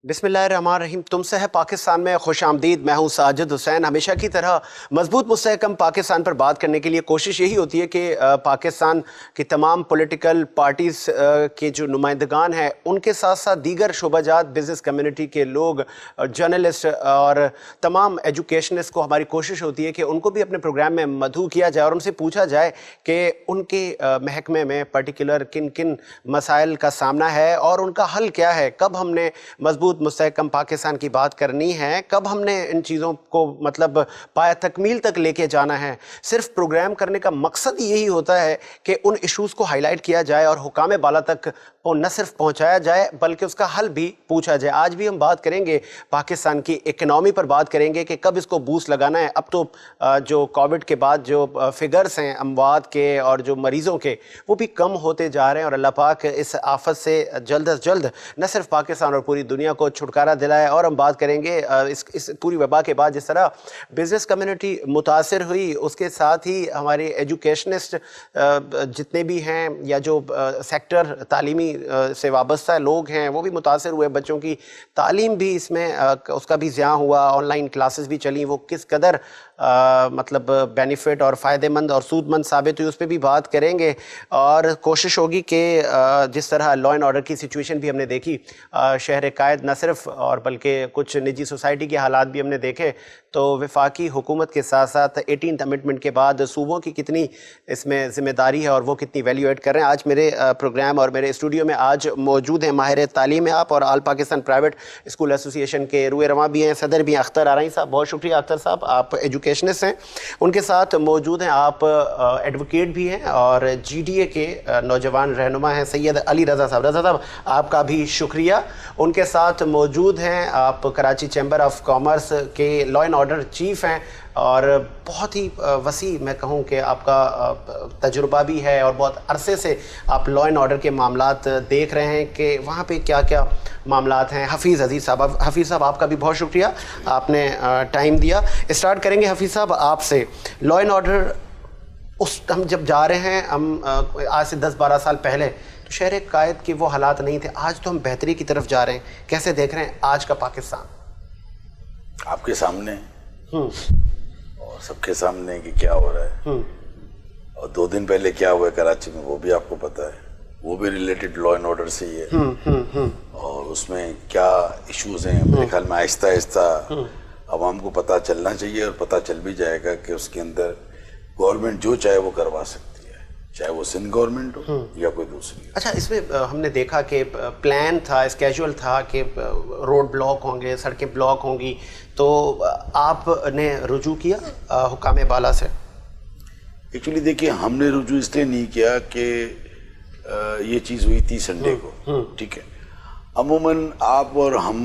बिस्मिल्लाहिर्रहमानिर्रहीम। तुमसे है पाकिस्तान में खुश आमदीद। मैं हूँ साजिद हुसैन। हमेशा की तरह मजबूत मुस्तहकम पाकिस्तान पर बात करने के लिए कोशिश यही होती है कि पाकिस्तान की तमाम पॉलिटिकल पार्टीज़ के जो नुमाइंदगान हैं उनके साथ साथ दीगर शोबाजात, बिज़नेस कम्युनिटी के लोग, जर्नलिस्ट और तमाम एजुकेशनिस्ट को हमारी कोशिश होती है कि उनको भी अपने प्रोग्राम में मदऊ किया जाए और उनसे पूछा जाए कि उनके महकमे में पर्टिकुलर किन किन मसाइल का सामना है और उनका हल क्या है। कब हमने मजबूत मुस्तहकम पाकिस्तान की बात करनी है, कब हमने इन चीज़ों को मतलब पाया तकमील तक लेके जाना है। सिर्फ प्रोग्राम करने का मकसद यही होता है कि उन इश्यूज़ को हाईलाइट किया जाए और हुकाम बाला तक न सिर्फ पहुंचाया जाए बल्कि उसका हल भी पूछा जाए। आज भी हम बात करेंगे पाकिस्तान की इकनॉमी पर, बात करेंगे कि कब इसको बूस्ट लगाना है। अब तो जो कोविड के बाद जो फिगर्स हैं अमवात के और जो मरीज़ों के, वो भी कम होते जा रहे हैं और अल्लाह पाक इस आफत से जल्द अज जल्द न सिर्फ पाकिस्तान और पूरी दुनिया को छुटकारा दिलाए। और हम बात करेंगे इस पूरी वबा के बाद जिस तरह बिज़नेस कम्युनिटी मुतासिर हुई, उसके साथ ही हमारे एजुकेशनिस्ट जितने भी हैं या जो सेक्टर तालीमी से वाबस्ता लोग हैं वो भी मुतासिर हुए। बच्चों की तालीम भी इसमें उसका भी ज़िया हुआ, ऑनलाइन क्लासेस भी चली, वो किस कदर मतलब बेनिफिट और फ़ायदेमंद और सूदमंद साबित हुई, उस पर भी बात करेंगे। और कोशिश होगी कि जिस तरह लॉ एंड ऑर्डर की सिचुएशन भी हमने देखी शहर कायद न सिर्फ और बल्कि कुछ निजी सोसाइटी के हालात भी हमने देखे, तो वफाकी हुकूमत के साथ साथ 18th अमेंडमेंट के बाद सूबों की कितनी इसमें ज़िम्मेदारी है और वो कितनी वैल्यू ऐड कर रहे हैं। आज मेरे प्रोग्राम और मेरे स्टूडियो में आज मौजूद हैं माहिर तालीम आप और आल पाकिस्तान प्राइवेट स्कूल एसोसिएशन के रूए रवां भी हैं, सदर भी हैं अख्तर आरई साहब। बहुत शुक्रिया अख्तर साहब, आप एजुकेशनिस्ट हैं। उनके साथ मौजूद हैं आप एडवोकेट भी हैं और GDA के नौजवान रहनुमा हैं सैयद अली रज़ा साहब। रज़ा साहब आपका भी शुक्रिया। उनके साथ मौजूद हैं आप कराची चैम्बर ऑफ कॉमर्स के लॉ एंड ऑर्डर चीफ़ हैं और बहुत ही वसी मैं कहूँ कि आपका तजुर्बा भी है और बहुत अरसे से आप लॉ एंड ऑर्डर के मामलात देख रहे हैं कि वहाँ पे क्या क्या मामलात हैं। हफीज़ अजीज़ साहब, हफीज़ साहब आपका भी बहुत शुक्रिया, आपने टाइम दिया। स्टार्ट करेंगे हफीज़ साहब आपसे। लॉ एंड ऑर्डर हम जब जा रहे हैं, हम आज से 10-12 साल पहले तो शहर कायद के वो हालात नहीं थे, आज तो हम बेहतरी की तरफ जा रहे हैं। कैसे देख रहे हैं आज का पाकिस्तान? आपके सामने और सबके सामने कि क्या हो रहा है और 2 दिन पहले क्या हुआ है कराची में वो भी आपको पता है, वो भी रिलेटेड लॉ एंड ऑर्डर से ही है। और उसमें क्या इश्यूज हैं मेरे ख्याल में आहिस्ता आहिस्ता आवाम को पता चलना चाहिए और पता चल भी जाएगा कि उसके अंदर गवर्नमेंट जो चाहे वो करवा सकती है, चाहे वो सिंध गवर्नमेंट हो या कोई दूसरी। अच्छा, इसमें हमने देखा कि प्लान था, स्केड्यूल था कि रोड ब्लॉक होंगे, सड़कें ब्लॉक होंगी, तो आपने रुजू किया हुकाम बाला से? एक्चुअली देखिए, हमने रुजू इसलिए नहीं किया कि ये चीज़ हुई थी संडे को, ठीक है। अमूमन आप और हम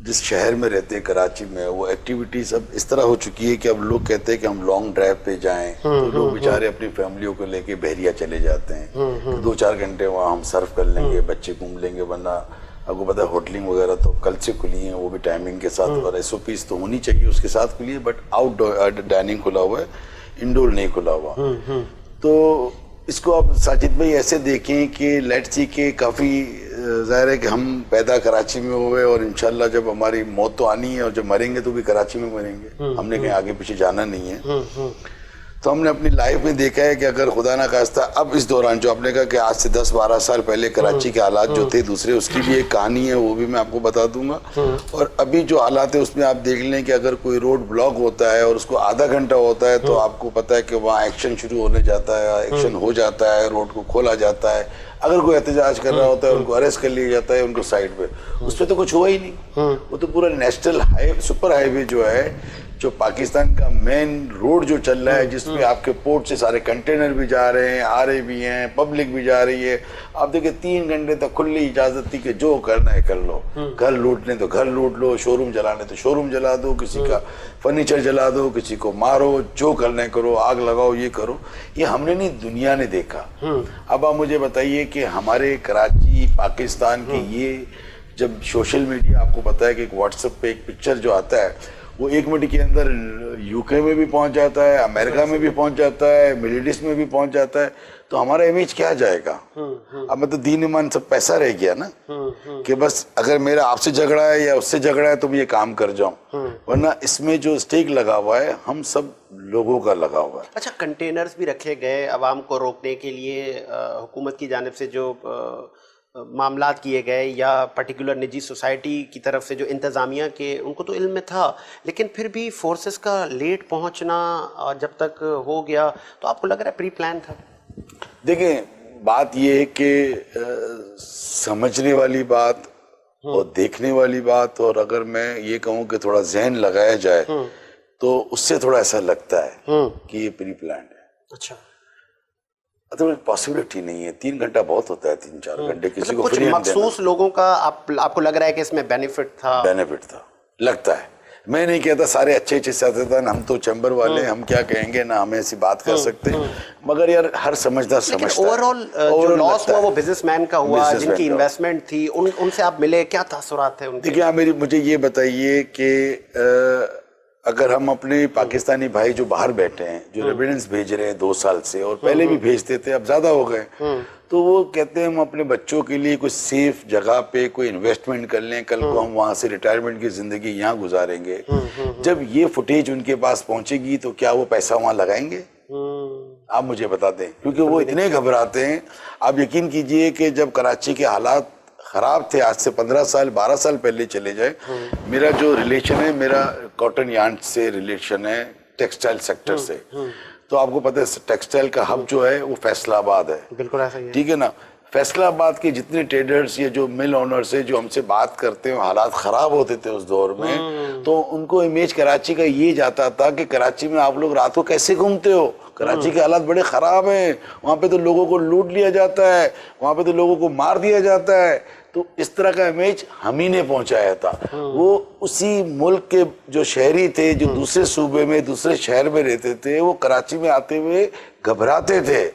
जिस शहर में रहते हैं कराची में, वो एक्टिविटीज अब इस तरह हो चुकी है कि अब लोग कहते हैं कि हम लॉन्ग ड्राइव पे जाएं, तो लोग बेचारे अपनी फैमिलियों को लेके बहरिया चले जाते हैं, तो 2-4 घंटे वहाँ हम सर्व कर लेंगे, बच्चे घूम लेंगे। वरना आपको पता है होटलिंग वगैरह तो कल से खुली है, वो भी टाइमिंग के साथ, और SOPs तो होनी चाहिए उसके साथ खुली है, बट आउटडोर डाइनिंग खुला हुआ है, इंडोर नहीं खुला हुआ। तो इसको आप साजिद भाई ऐसे देखें कि लेट्स सी के काफ़ी ज़ाहिर है कि हम पैदा कराची में हुए और इंशाल्लाह जब हमारी मौत तो आनी है और जब मरेंगे तो भी कराची में मरेंगे, हमने कहीं आगे पीछे जाना नहीं है। तो हमने अपनी लाइफ में देखा है कि अगर खुदा ना खास्ता अब इस दौरान जो आपने कहा कि आज से 10-12 साल पहले कराची के हालात जो थे दूसरे, उसकी भी एक कहानी है, वो भी मैं आपको बता दूंगा। और अभी जो हालात है उसमें आप देख लें कि अगर कोई रोड ब्लॉक होता है और उसको आधा घंटा होता है तो आपको पता है कि वहाँ एक्शन शुरू होने जाता है, एक्शन हो जाता है, रोड को खोला जाता है। अगर कोई एहतजाज कर रहा होता है उनको अरेस्ट कर लिया जाता है, उनको साइड पे, उस पर तो कुछ हुआ ही नहीं। वो तो पूरा नेशनल सुपर हाईवे जो है, जो पाकिस्तान का मेन रोड जो चल रहा है, जिसमें आपके पोर्ट से सारे कंटेनर भी जा रहे हैं, आ रहे भी हैं, पब्लिक भी जा रही है। आप देखिए 3 घंटे तक खुली इजाजत थी कि जो करना है कर लो, घर लूटने तो घर लूट लो, शोरूम जलाने तो शोरूम जला दो, किसी का फर्नीचर जला दो, किसी को मारो, जो करना है करो, आग लगाओ, ये करो। ये हमने नहीं, दुनिया ने देखा। अब आप मुझे बताइए कि हमारे कराची पाकिस्तान के ये जब सोशल मीडिया, आपको पता है कि व्हाट्सएप पे एक पिक्चर जो आता है وہ 1 منٹ کے اندر UK میں بھی پہنچ جاتا ہے, امریکہ میں بھی پہنچ جاتا ہے, مڈل ایسٹ میں بھی پہنچ جاتا ہے. تو ہمارا امیج کیا جائے گا؟ اب میں تو دین ایمان سب پیسہ رہ گیا نا, کہ بس اگر میرا آپ سے جھگڑا ہے یا اس سے جھگڑا ہے تو میں یہ کام کر جاؤں, ورنہ اس میں جو اسٹیک لگا ہوا ہے ہم سب لوگوں کا لگا ہوا ہے. اچھا, کنٹینرز بھی رکھے گئے عوام کو روکنے کے لیے, حکومت کی جانب سے جو معاملات کیے گئے یا پرٹیکولر نجی سوسائٹی کی طرف سے جو انتظامیہ کے ان کو تو علم میں تھا, لیکن پھر بھی فورسز کا لیٹ پہنچنا جب تک ہو گیا تو آپ کو لگ رہا ہے پری پلان تھا؟ دیکھیں, بات یہ ہے کہ سمجھنے والی بات اور دیکھنے والی بات, اور اگر میں یہ کہوں کہ تھوڑا ذہن لگایا جائے تو اس سے تھوڑا ایسا لگتا ہے کہ یہ پری پلانڈ ہے. اچھا, پاسبلٹی نہیں ہے. 3 گھنٹہ بہت ہوتا ہے, 3-4 گھنٹے کسی کو کچھ مخصوص لوگوں کا آپ کو لگ رہا ہے کہ اس میں بینیفٹ تھا؟ بینیفٹ تھا لگتا ہے. میں نہیں کہتا سارے اچھے سیاستدان, ہم تو چیمبر والے, ہم کیا کہیں گے, نہ ہمیں ایسی بات کر سکتے, مگر یار ہر سمجھدار سمجھتا ہے. اوور آل جو لاس ہوا وہ بزنس مین کا ہوا, جن کی انویسٹمنٹ تھی, ان سے آپ ملے, کیا تاثرات تھے ان کے؟ دیکھیے, مجھے یہ بتائیے کہ اگر ہم اپنے پاکستانی بھائی جو باہر بیٹھے ہیں, جو ریمیڈنس بھیج رہے ہیں 2 سال سے, اور پہلے بھی بھیجتے تھے, اب زیادہ ہو گئے, تو وہ کہتے ہیں ہم اپنے بچوں کے لیے کوئی سیف جگہ پہ کوئی انویسٹمنٹ کر لیں, کل کو ہم وہاں سے ریٹائرمنٹ کی زندگی یہاں گزاریں گے. جب یہ فوٹیج ان کے پاس پہنچے گی تو کیا وہ پیسہ وہاں لگائیں گے؟ آپ مجھے بتا دیں, کیونکہ وہ اتنے گھبراتے ہیں. آپ یقین کیجئے کہ جب کراچی کے حالات خراب تھے, آج سے 15 سال 12 سال پہلے چلے جائے, میرا جو ریلیشن ہے, میرا کاٹن یارن سے ریلیشن ہے, ٹیکسٹائل سیکٹر سے. تو آپ کو پتہ ہے ٹیکسٹائل کا ہب جو ہے وہ فیصلہ آباد ہے. بالکل ایسا ہی ہے, ٹھیک ہے نا. فیصلہ آباد کے جتنے ٹریڈرز یا جو مل اونرز ہیں جو ہم سے بات کرتے ہیں, حالات خراب ہوتے تھے اس دور میں, تو ان کو امیج کراچی کا یہ جاتا تھا کہ کراچی میں آپ لوگ رات کو کیسے گھومتے ہو, کراچی کے حالات بڑے خراب ہیں, وہاں پہ تو لوگوں کو لوٹ لیا جاتا ہے, وہاں پہ تو لوگوں کو مار دیا جاتا ہے. تو اس طرح کا امیج ہم ہی نے پہنچایا تھا. وہ اسی ملک کے جو شہری تھے, جو دوسرے صوبے میں دوسرے شہر میں رہتے تھے, وہ کراچی میں آتے ہوئے گھبراتے تھے.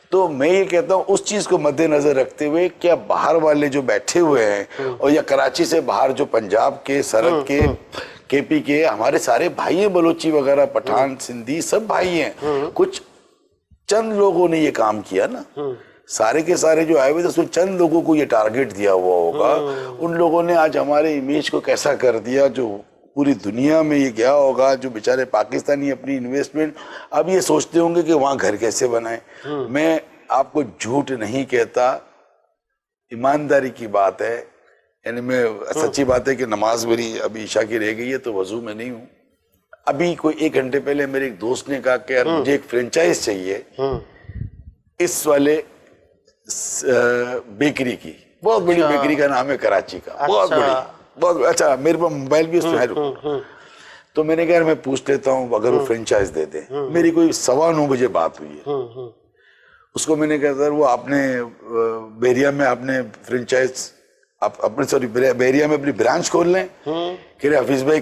تو میں یہ کہتا ہوں اس چیز کو مد نظر رکھتے ہوئے, کیا باہر والے جو بیٹھے ہوئے ہیں, اور یا کراچی سے باہر جو پنجاب کے, سرحد کے, KP کے, ہمارے سارے بھائی ہیں, بلوچی وغیرہ, پٹھان, سندھی, سب بھائی ہیں. کچھ چند لوگوں نے یہ کام کیا نا, سارے کے سارے جو آئے ہوئے تھے اس میں چند لوگوں کو یہ ٹارگٹ دیا ہوا ہوگا. ان لوگوں نے آج ہمارے امیج کو کیسا کر دیا, جو پوری دنیا میں یہ گیا ہوگا. جو بیچارے پاکستانی اپنی انویسٹمنٹ اب یہ سوچتے ہوں گے کہ وہاں گھر کیسے بنائیں. میں آپ کو جھوٹ نہیں کہتا, ایمانداری کی بات ہے. یعنی میں سچی بات ہے کہ نماز میری ابھی عشاء کی رہ گئی ہے تو وضو میں نہیں ہوں. ابھی کوئی 1 گھنٹے پہلے میرے ایک دوست نے کہا کہ یار مجھے ایک فرینچائز چاہیے اس والے بیکری کی, بہت بڑی بیکری کا نام ہے کراچی کا, بہت بڑی, بہت اچھا. میرے پاس موبائل بھی اس میں ہے. تو میں نے کہا میں پوچھ لیتا ہوں اگر وہ فرینچائز دے دیں. میری کوئی 9:15 بجے بات ہوئی ہے. اس کو میں نے کہا سر وہ آپ نے بحریہ میں آپ نے فرینچائز اپنے بحریہ میں اپنی برانچ کھول لیں. کہ رہے حفیظ بھائی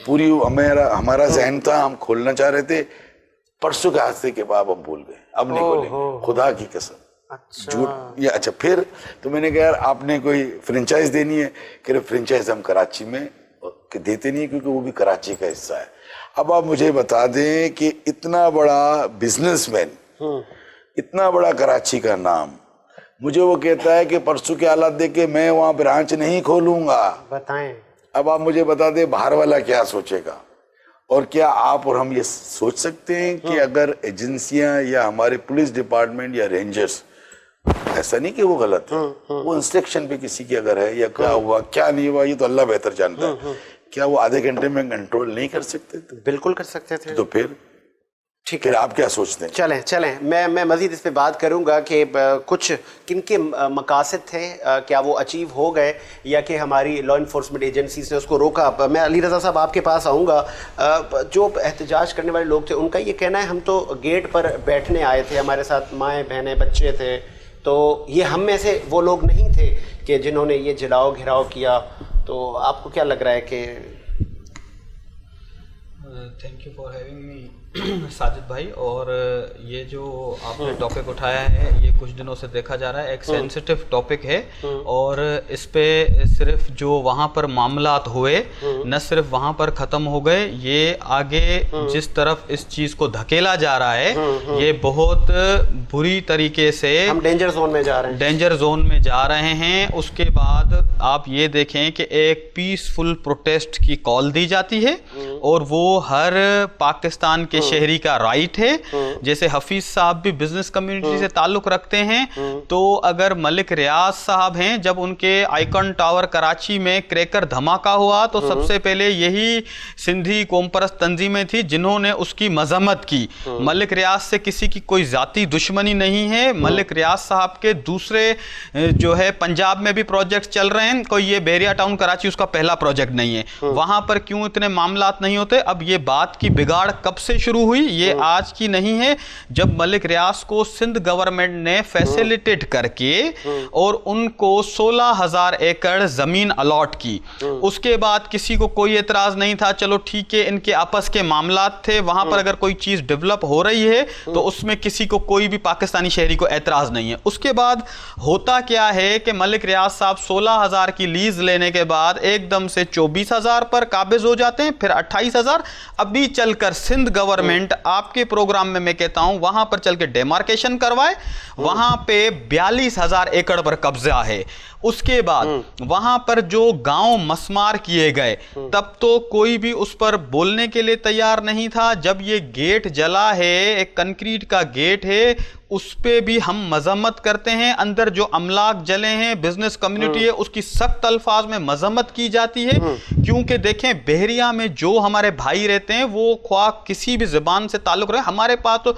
پوری ہمارا ذہن تھا, ہم کھولنا چاہ رہے تھے, پرسوں کے حادثے کے بعد ہم بھول گئے, اب نہیں کھولیں گے, خدا کی قسم. جھوٹ یا اچھا پھر تو میں نے کہا یار آپ نے کوئی فرینچائز دینی ہے. کہ فرینچائز ہم کراچی میں دیتے نہیں کیونکہ وہ بھی کراچی کا حصہ ہے. اب آپ مجھے بتا دیں کہ اتنا بڑا بزنس مین, اتنا بڑا کراچی کا نام, مجھے وہ کہتا ہے کہ پرسوں کے حالات دیکھ کے میں وہاں برانچ نہیں کھولوں گا. بتائیں, اب آپ مجھے بتا دیں باہر والا کیا سوچے گا. اور کیا آپ اور ہم یہ سوچ سکتے ہیں کہ اگر ایجنسیاں یا ہمارے پولیس ڈپارٹمنٹ یا رینجرز, ایسا نہیں کہ وہ غلط ہے, وہ انسٹرکشن پہ کسی کی اگر ہے یا کیا ہوا کیا نہیں ہوا یہ تو اللہ بہتر جانتا ہے, کیا وہ آدھے گھنٹے میں کنٹرول نہیں کر سکتے تھے؟ بالکل کر سکتے تھے. تو پھر ٹھیک ہے, آپ کیا سوچتے ہیں؟ چلیں میں مزید اس پہ بات کروں گا کہ کچھ کن کے مقاصد تھے, کیا وہ اچیو ہو گئے یا کہ ہماری لا انفورسمنٹ ایجنسیز نے اس کو روکا. میں علی رضا صاحب آپ کے پاس آؤں گا. جو احتجاج کرنے والے لوگ تھے ان کا یہ کہنا ہے ہم تو گیٹ پر بیٹھنے آئے تھے, ہمارے ساتھ مائیں بہنیں بچے تھے, تو یہ ہم میں سے وہ لوگ نہیں تھے کہ جنہوں نے یہ جلاؤ گھراؤ کیا. تو آپ کو کیا لگ رہا ہے کہ thank you for having me. Sajid भाई, और ये जो आपने टॉपिक उठाया है ये कुछ दिनों से देखा जा रहा है, एक सेंसिटिव टॉपिक है, और इस पे सिर्फ जो वहाँ पर मामलात हुए न सिर्फ वहाँ पर ख़त्म हो गए, ये आगे जिस तरफ इस चीज़ को धकेला जा रहा है ये बहुत बुरी तरीके से हम डेंजर जोन में जा रहे हैं, डेंजर जोन में जा रहे हैं। उसके बाद आप ये देखें कि एक पीसफुल प्रोटेस्ट की कॉल दी जाती है और वो हर पाकिस्तान के शहरी का राइट है। जैसे हफीज साहब भी बिजनेस कम्युनिटी से ताल्लुक रखते हैं, तो अगर मलिक रियाज साहब हैं, जब उनके आइकन टावर कराची में क्रैकर धमाका हुआ तो सबसे पहले यही सिंधी कौमपरस्त तंजीमें थी जिन्होंने उसकी मजम्मत की। मलिक रियाज से किसी की कोई जाती दुश्मनी नहीं है। मलिक रियाज साहब के दूसरे जो है पंजाब में भी प्रोजेक्ट चल रहे हैं, कोई ये बहरिया टाउन कराची उसका पहला प्रोजेक्ट नहीं है। वहां पर क्यों इतने मामलात नहीं होते? अब ये बात की बिगाड़ कब से शुरू हुई? ये आज की नहीं है। जब मलिक रियाज को सिंध गवर्नमेंट ने फैसिलिटेट करके और उनको 16,000 एकड़ जमीन अलॉट की, उसके बाद किसी को कोई एतराज नहीं था। चलो ठीक है, इनके आपस के मामलात थे, वहां पर अगर कोई चीज डेवलप हो रही है तो उसमें किसी को कोई भी पाकिस्तानी शहरी को एतराज नहीं है। उसके बाद होता क्या है कि मलिक रियाज साहब 16,000 की लीज लेने के बाद एकदम से 24,000 पर काबिज हो जाते हैं, फिर 28,000। अभी चलकर सिंध गवर्नमेंट आपके प्रोग्राम में मैं कहता हूं वहां पर चल के डेमार्केशन करवाए, वहां पे 42,000 एकड़ पर कब्जा है। उसके बाद वहां पर जो गांव मसमार किए गए, तब तो कोई भी उस पर बोलने के लिए तैयार नहीं था। जब ये गेट जला है, एक कंक्रीट का गेट है, उस पे भी हम मजम्मत करते हैं। अंदर जो अमलाक जले हैं, बिजनेस कम्युनिटी है, उसकी सख्त अल्फाज में मजम्मत की जाती है। क्योंकि देखें, बहरिया में जो हमारे भाई रहते हैं वो ख्वाह किसी भी ज़बान से ताल्लुक रहे, हमारे पास तो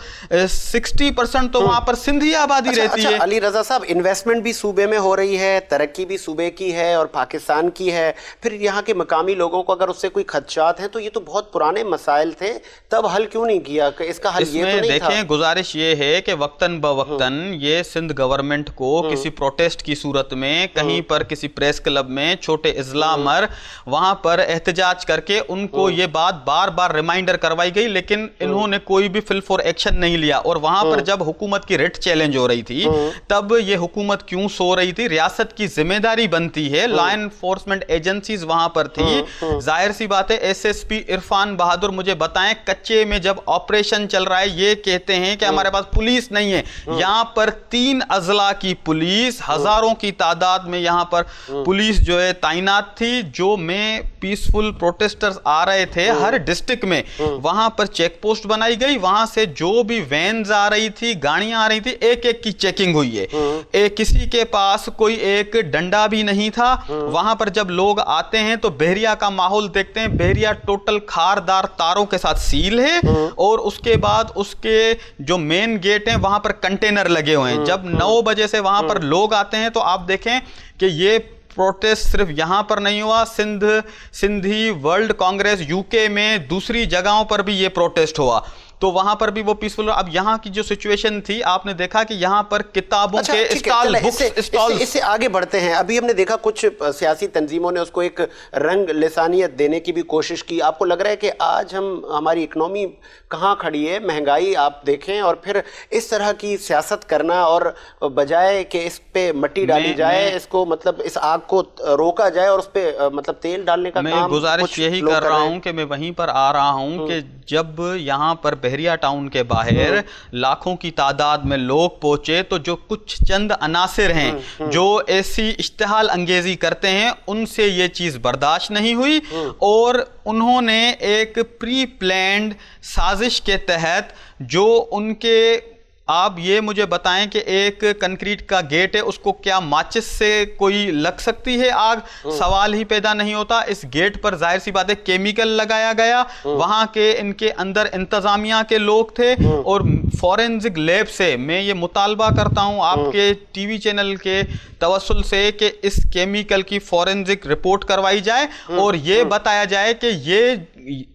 60% तो वहां पर सिंधी आबादी रहती है। अली रजा साहब, इन्वेस्टमेंट भी सूबे में हो रही है, तरक्की भी सूबे की है और पाकिस्तान की है, फिर यहाँ के मकामी लोगों को अगर उससे कोई खदशात हैं तो ये तो बहुत पुराने मसाइल थे, तब हल क्यों नहीं किया? इसका हल ये तो नहीं था? देखें, गुजारिश ये है कि वक्तन बवक्तन ये सिंध गवर्नमेंट को किसी प्रोटेस्ट की सूरत में कहीं पर किसी प्रेस क्लब में छोटे इस्लामर वहां पर एहतजाज करके उनको ये बात बार बार रिमाइंडर करवाई गई, लेकिन इन्होंने कोई भी फिल फॉर एक्शन नहीं लिया। और वहां पर जब हुकूमत की रिट चैलेंज हो रही थी, तब ये हुकूमत क्यों सो रही थी? रियासत की जिम्मेदारी बनती है, लॉ एनफोर्समेंट एजेंसीज वहां पर थी। जाहिर सी बात है, एसएसपी इरफान बहादुर मुझे बताएं, कच्चे में जब ऑपरेशन चल रहा है, ये कहते हैं कि हमारे पास पुलिस नहीं है। यहां पर 3 अजला की पुलिस, हजारों की तादाद में यहां पर पुलिस जो है तैनात थी। जो में पीसफुल प्रोटेस्टर्स आ रहे थे, हर डिस्ट्रिक्ट में वहां पर चेक पोस्ट बनाई गई। वहां से जो भी वैन्स आ रही थी, गाड़ियां आ रही थी, एक एक की चेकिंग हुई है। किसी के पास कोई एक डंडा भी नहीं था। वहां पर जब लोग आते हैं तो बहरिया का माहौल देखते हैं, बहरिया टोटल खारदार तारों के साथ सील है, और उसके बाद उसके जो मेन गेट हैं वहां पर कंटेनर लगे हुए हैं। जब 9 बजे से वहां पर लोग आते हैं तो आप देखें कि ये प्रोटेस्ट सिर्फ यहां पर नहीं हुआ, सिंधी वर्ल्ड कांग्रेस यूके में दूसरी जगहों पर भी ये प्रोटेस्ट हुआ, तो वहां पर भी वो पीसफुल। अब यहाँ की जो सिचुएशन थी, आपने देखा कि यहाँ पर किताबों के स्टॉल, बुक्स स्टॉल। इससे आगे बढ़ते हैं। अभी हमने देखा कुछ सियासी तंजीमों ने उसको एक रंग लिसानियत देने की भी कोशिश की। आपको लग रहा है कि आज हमारी इकनॉमी कहाँ खड़ी है? महंगाई आप देखें, और फिर इस तरह की सियासत करना, और बजाय कि इस पे मट्टी डाली जाए, इसको मतलब इस आग को रोका जाए और उस पे मतलब तेल डालने का मैं गुजारिश यही कर रहा हूँ कि मैं वहीं पर आ रहा हूँ कि जब यहाँ पर बहरिया टाउन के बाहर लाखों की तादाद में लोग पहुंचे, तो जो कुछ चंद अनासिर हैं जो ऐसी इश्तिहाल अंगेजी करते हैं, उनसे ये चीज बर्दाश्त नहीं हुई, और उन्होंने एक प्री प्लान्ड साजिश के तहत जो उनके, आप ये मुझे बताएं कि एक कंक्रीट का गेट है, उसको क्या माचिस से कोई लग सकती है आग? सवाल ही पैदा नहीं होता। इस गेट पर जाहिर सी बात है केमिकल लगाया गया, वहां के इनके अंदर इंतजामिया के लोग थे, और फॉरेंसिक लैब से मैं ये मुतालबा करता हूं आपके टीवी चैनल के तवस्सुल से कि इस केमिकल की फॉरेंसिक रिपोर्ट करवाई जाए और ये बताया जाए कि ये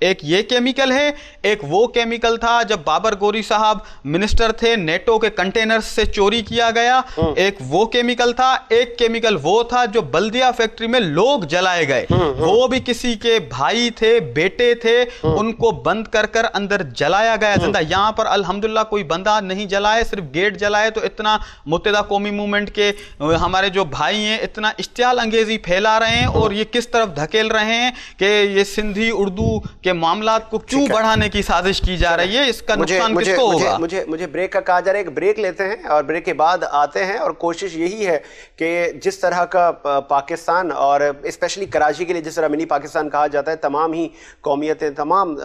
एक ये केमिकल है, एक वो केमिकल था जब बाबर गोरी साहब मिनिस्टर थे, नेटो के कंटेनर्स से चोरी किया गया, एक वो केमिकल था, एक केमिकल वो था जो बल्दिया फैक्ट्री में लोग जलाए गए, वो भी किसी के भाई थे, बेटे थे, उनको बंद कर कर अंदर जलाया गया जिंदा। यहाँ पर अल्हम्दुलिल्लाह कोई बंदा नहीं जलाए, सिर्फ गेट जलाए। तो इतना मुत्तहिदा कौमी मूवमेंट के हमारे जो भाई हैं इतना इश्तियाल अंगेजी फैला रहे हैं और ये किस तरफ धकेल रहे हैं कि ये सिंधी उर्दू के मामलात को क्यों बढ़ाने की साजिश की जा रही है, इसका नुकसान किसको होगा? मुझे ब्रेक का कहा जा रहा है, एक ब्रेक लेते हैं और ब्रेक के बाद आते हैं। और कोशिश यही है कि जिस तरह का पाकिस्तान और स्पेशली कराची के लिए जिस तरह मिनी पाकिस्तान कहा जाता है, तमाम ही कौमियतें, तमाम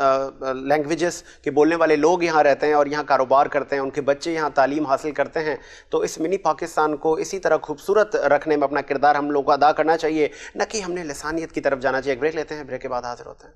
लैंग्वेजेस के बोलने वाले लोग यहाँ रहते हैं और यहाँ कारोबार करते हैं, उनके बच्चे यहाँ तालीम हासिल करते हैं। तो इस मिनी पाकिस्तान को इसी तरह खूबसूरत रखने में अपना किरदार हम लोग को अदा करना चाहिए, न कि हमने लसानियत की तरफ जाना चाहिए। ब्रेक लेते हैं, ब्रेक के बाद हाजिर होते हैं।